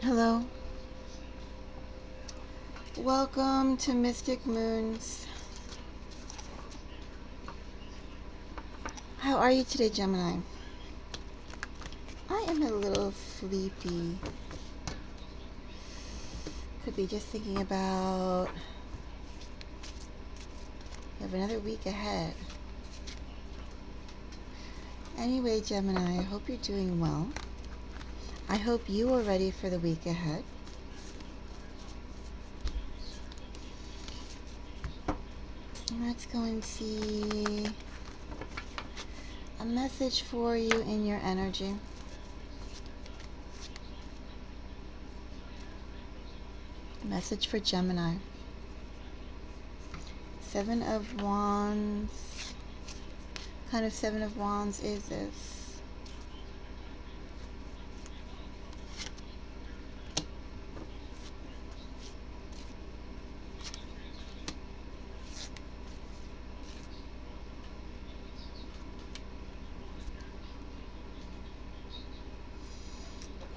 Hello, welcome to Mystic Moons. How are you today, Gemini? I am a little sleepy. Could be just thinking about you have another week ahead. Anyway, Gemini, I hope you're doing well. I hope you are ready for the week ahead. Let's go and see a message for you in your energy. Message for Gemini. Seven of Wands. What kind of Seven of Wands is this?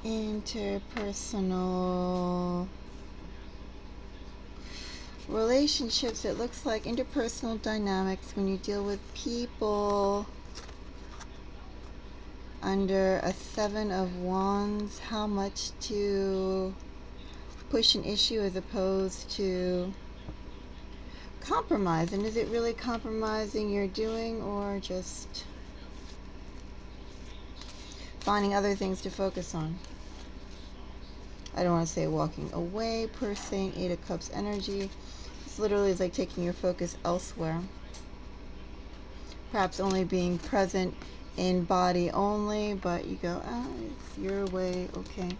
Interpersonal relationships. It looks like interpersonal dynamics when you deal with people under a Seven of Wands. How much to push an issue as opposed to compromise, and is it really compromising you're doing, or just finding other things to focus on? I don't want to say walking away per se. Eight of Cups energy. This literally is like taking your focus elsewhere. Perhaps only being present in body only, but you go, it's your way, okay.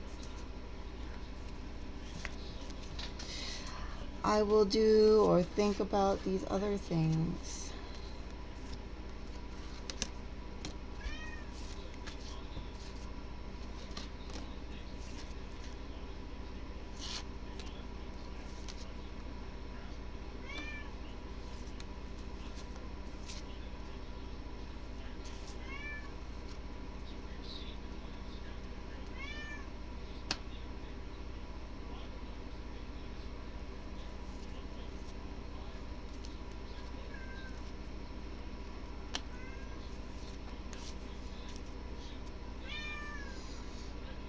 I will do or think about these other things.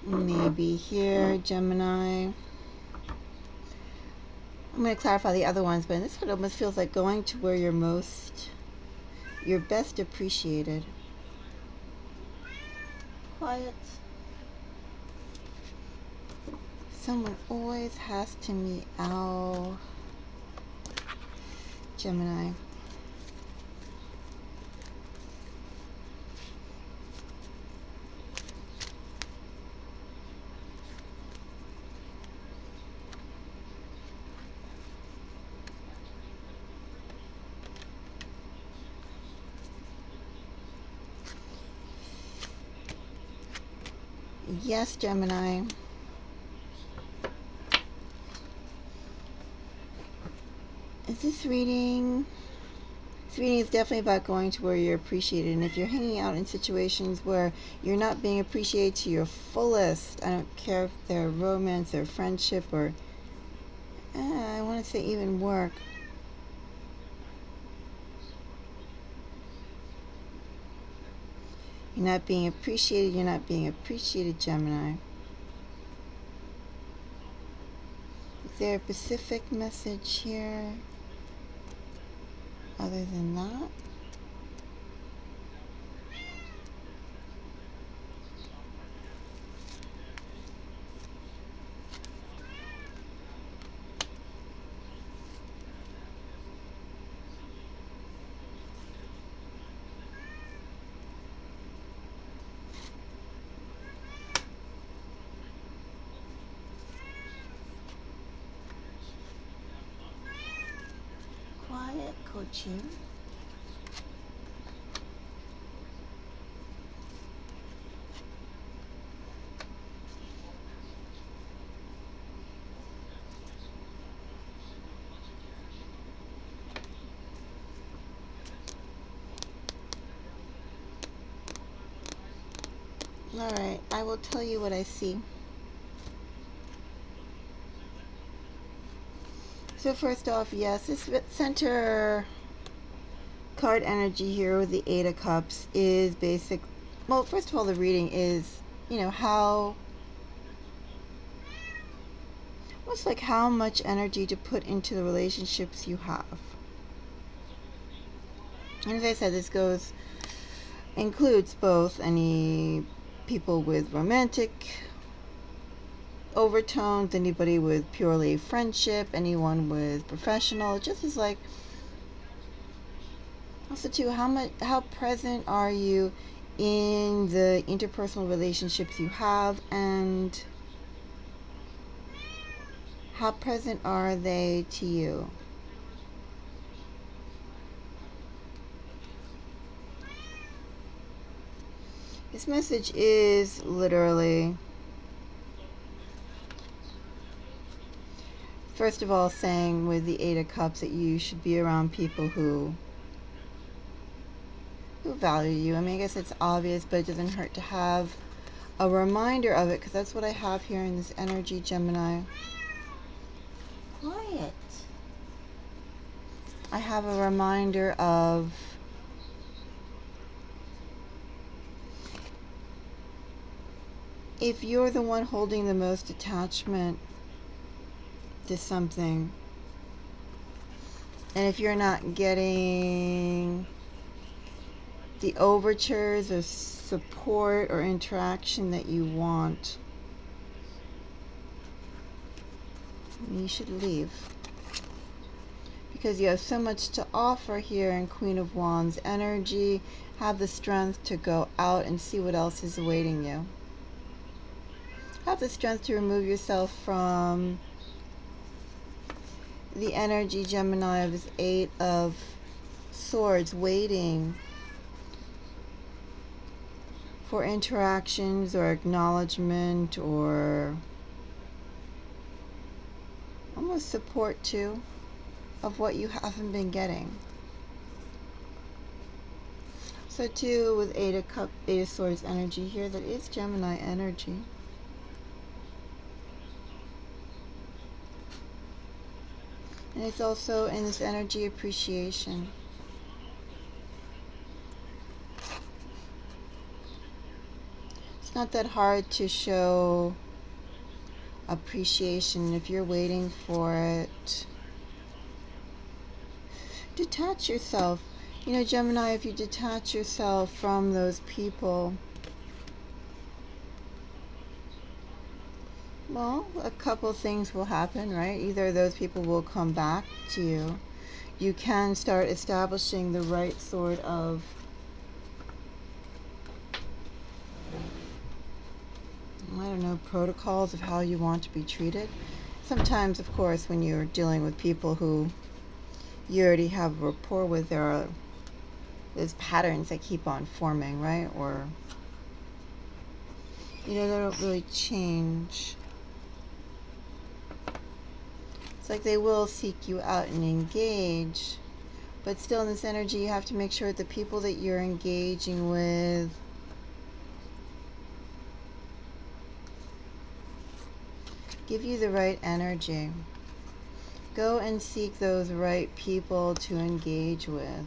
Maybe here, Gemini. I'm going to clarify the other ones, but this one almost feels like going to where you're best appreciated. Quiet. Someone always has to meow. Gemini. Yes, Gemini. Is this reading? This reading is definitely about going to where you're appreciated. And if you're hanging out in situations where you're not being appreciated to your fullest, I don't care if they're romance or friendship or, I want to say even work. You're not being appreciated. You're not being appreciated, Gemini. Is there a specific message here other than that? Quiet coaching. Alright, I will tell you what I see. So first off, yes, this center card energy here with the Eight of Cups is basic. Well, first of all, the reading is, how, almost like how much energy to put into the relationships you have. And as I said, this includes both any people with romantic overtones, anybody with purely friendship, anyone with professional. It just is like, also too, how present are you in the interpersonal relationships you have, and how present are they to you? This message is literally, first of all, saying with the Eight of Cups that you should be around people who value you. I mean, I guess it's obvious, but it doesn't hurt to have a reminder of it, because that's what I have here in this energy, Gemini. Quiet. I have a reminder of if you're the one holding the most attachment to something, and if you're not getting the overtures or support or interaction that you want, you should leave. Because you have so much to offer here in Queen of Wands energy. Have the strength to go out and see what else is awaiting you. Have the strength to remove yourself from the energy, Gemini, of this Eight of Swords, waiting for interactions or acknowledgement or almost support too of what you haven't been getting. So too, with Eight of Swords energy here, that is Gemini energy. And it's also in this energy appreciation. It's not that hard to show appreciation if you're waiting for it. Detach yourself. Gemini, if you detach yourself from those people, well, a couple things will happen, right? Either those people will come back to you. You can start establishing the right sort of protocols of how you want to be treated. Sometimes, of course, when you're dealing with people who you already have rapport with, there's patterns that keep on forming, right? Or, they don't really change. It's like they will seek you out and engage, but still in this energy, you have to make sure that the people that you're engaging with give you the right energy. Go and seek those right people to engage with.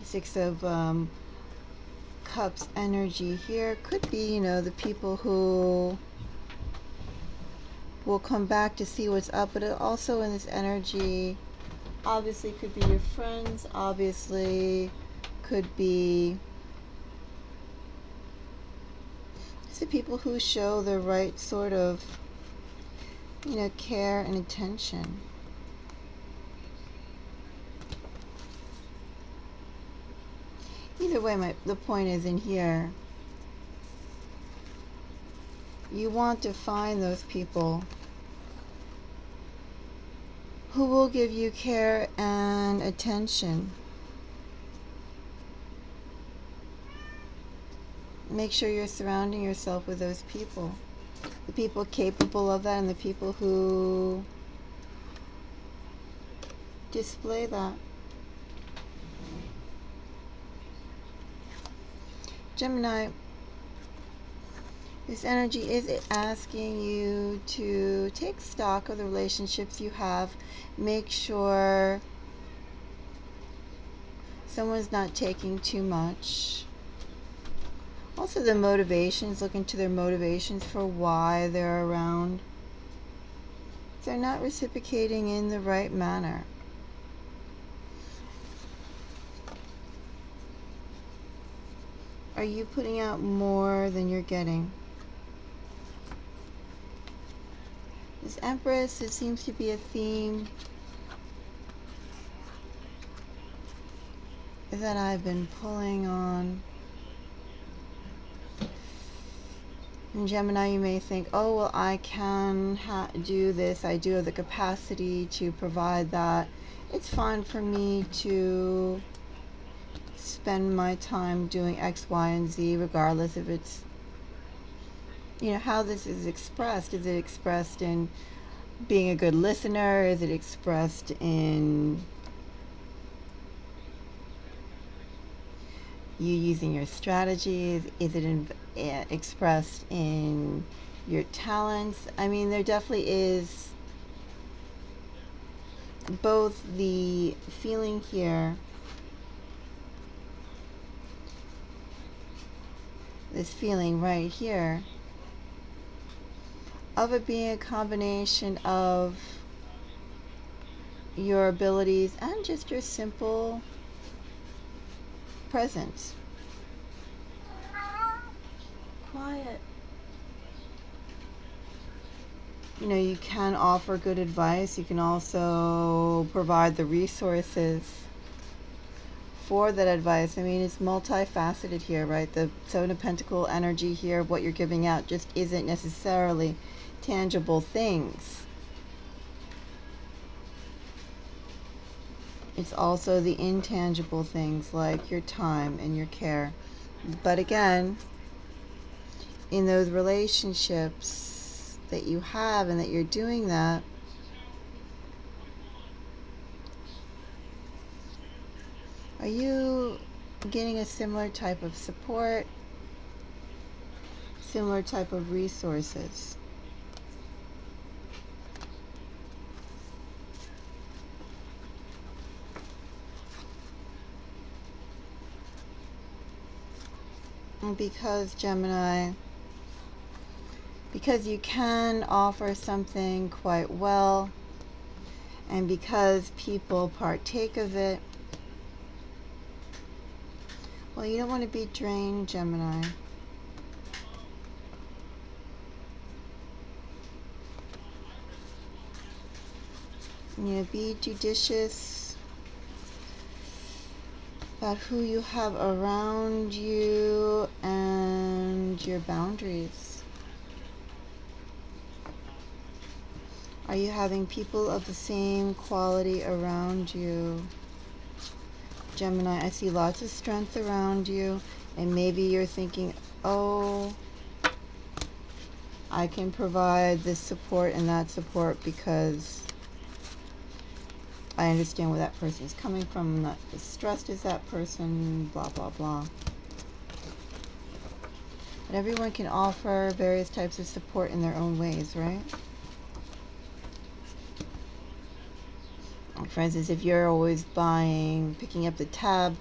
Six of Cups energy here could be, the people who will come back to see what's up, but it also in this energy obviously could be your friends, obviously could be the people who show the right sort of care and attention. Either way, the point is in here, you want to find those people who will give you care and attention. Make sure you're surrounding yourself with those people. The people capable of that and the people who display that. Gemini, This energy is asking you to take stock of the relationships you have. Make sure someone's not taking too much. Also the motivations, look into their motivations for why they're around. They're not reciprocating in the right manner. Are you putting out more than you're getting? This Empress, it seems to be a theme that I've been pulling on. In Gemini, you may think, oh, well, I can do this. I do have the capacity to provide that. It's fine for me to spend my time doing X, Y, and Z, regardless if it's, how this is expressed. Is it expressed in being a good listener? Is it expressed in you using your strategies? Is it expressed in your talents? I mean, there definitely is both the feeling here, this feeling right here, of it being a combination of your abilities and just your simple presence. Quiet. You can offer good advice. You can also provide the resources for that advice. I mean, it's multifaceted here, right? The Seven of Pentacles energy here, what you're giving out just isn't necessarily tangible things. It's also the intangible things like your time and your care. But again, in those relationships that you have and that you're doing that, are you getting a similar type of support, similar type of resources? And because Gemini, because you can offer something quite well, and because people partake of it, well, you don't want to be drained, Gemini. Be judicious about who you have around you and your boundaries. Are you having people of the same quality around you? Gemini, I see lots of strength around you, and maybe you're thinking, oh, I can provide this support and that support because I understand where that person is coming from. I'm not as stressed as that person, blah, blah, blah. But everyone can offer various types of support in their own ways, right? For instance, if you're always picking up the tab,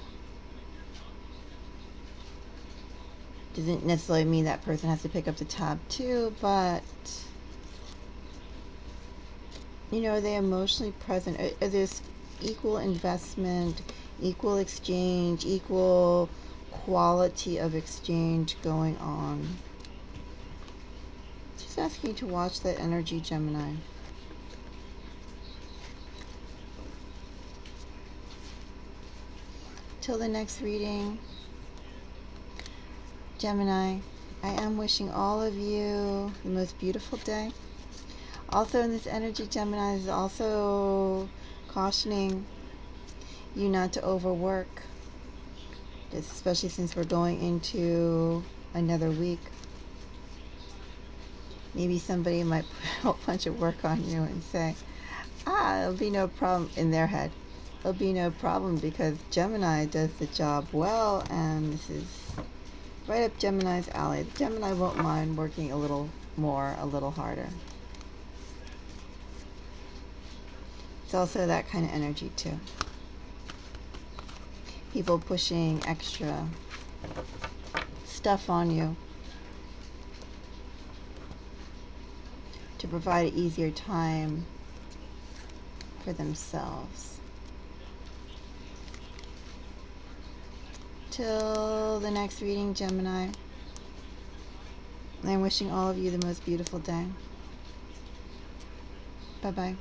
doesn't necessarily mean that person has to pick up the tab too, but are they emotionally present? Are there's equal investment, equal exchange, equal quality of exchange going on? Just asking you to watch that energy, Gemini. Till the next reading, Gemini, I am wishing all of you the most beautiful day. Also in this energy, Gemini is also cautioning you not to overwork, especially since we're going into another week. Maybe somebody might put a whole bunch of work on you and say, it'll be no problem in their head. It'll be no problem because Gemini does the job well, and this is Right up Gemini's alley. Gemini won't mind working a little more, a little harder. It's also that kind of energy too. People pushing extra stuff on you to provide an easier time for themselves. Till the next reading, Gemini, I'm wishing all of you the most beautiful day. Bye-bye.